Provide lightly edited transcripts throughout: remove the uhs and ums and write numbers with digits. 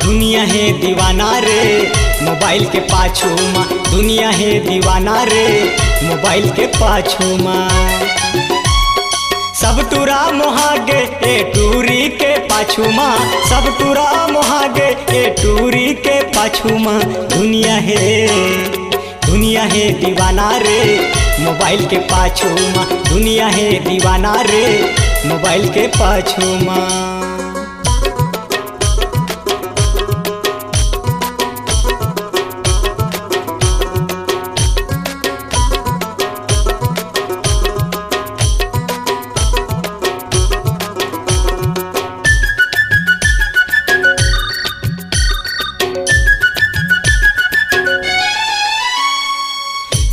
दुनिया है दीवाना रे मोबाइल के पाछू माँ, दुनिया है दीवाना रे मोबाइल के पाछू माँ। सब टूरा मोहागे ए टूरी के पाछू माँ, सब टूरा मोहागे ए टूरी के पाछू माँ। दुनिया है दीवाना रे मोबाइल के पाछू माँ, दुनिया है दीवाना रे मोबाइल के पाछू माँ।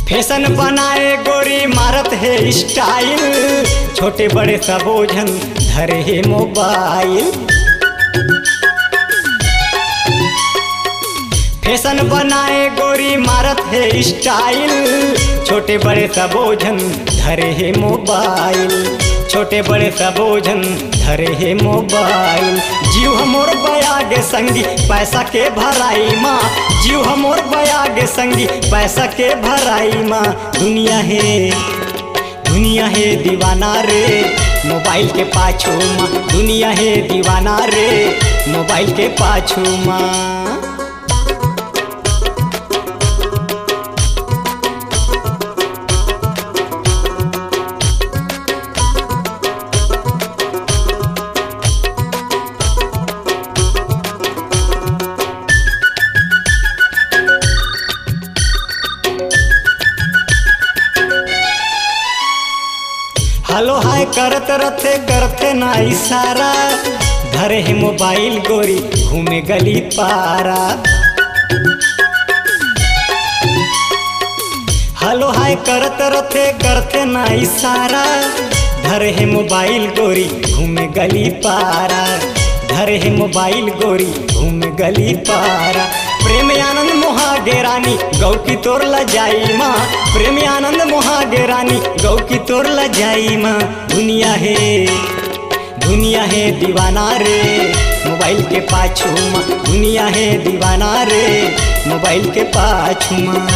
फैशन बनाए गोरी मारत है स्टाइल, छोटे बड़े सब ओझन धरे है मोबाइल। फैशन बनाए गोरी मारत है स्टाइल, छोटे बड़े सब ओझन धरे है मोबाइल, छोटे बड़े सब ओझन धरे है मोबाइल। जीव हमोर बयागे संगी पैसा के भराई माँ, जीव हमोर बयागे संगी पैसा के भराई माँ। दुनिया है दीवाना रे मोबाइल के पाछू माँ, दुनिया है दीवाना रे मोबाइल के पाछू माँ। हेलो हाय करते ना इशारा, धरे है मोबाइल गोरी घूमे गली पारा। हेलो हाय करते ना इशारा, धरे है मोबाइल गोरी घूमे गली पारा, धरे है मोबाइल गोरी घूमे गली पारा। प्रेम आनंद मोहागे रानी गौ की तोर ल जाई माँ, प्रेम आनंद मोहागे रानी गौ की तोर ल जाई माँ। दुनिया है दीवाना रे मोबाइल के पाछू माँ, दुनिया है दीवाना रे मोबाइल के पाछू माँ।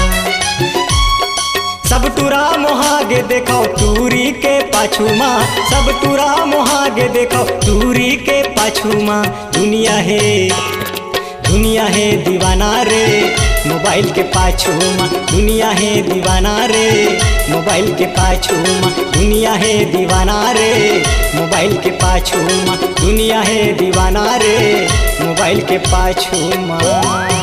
सब टूरा मोहागे देखो टूरी के पाछू माँ, सब टूरा मोहागे देखो टूरी के पाछू माँ। दुनिया है दीवाना रे मोबाइल के पाछू माँ, दुनिया है दीवाना रे मोबाइल के पाछू माँ, दुनिया है दीवाना रे मोबाइल के पाछू माँ, दुनिया है दीवाना रे मोबाइल के पाछू माँ।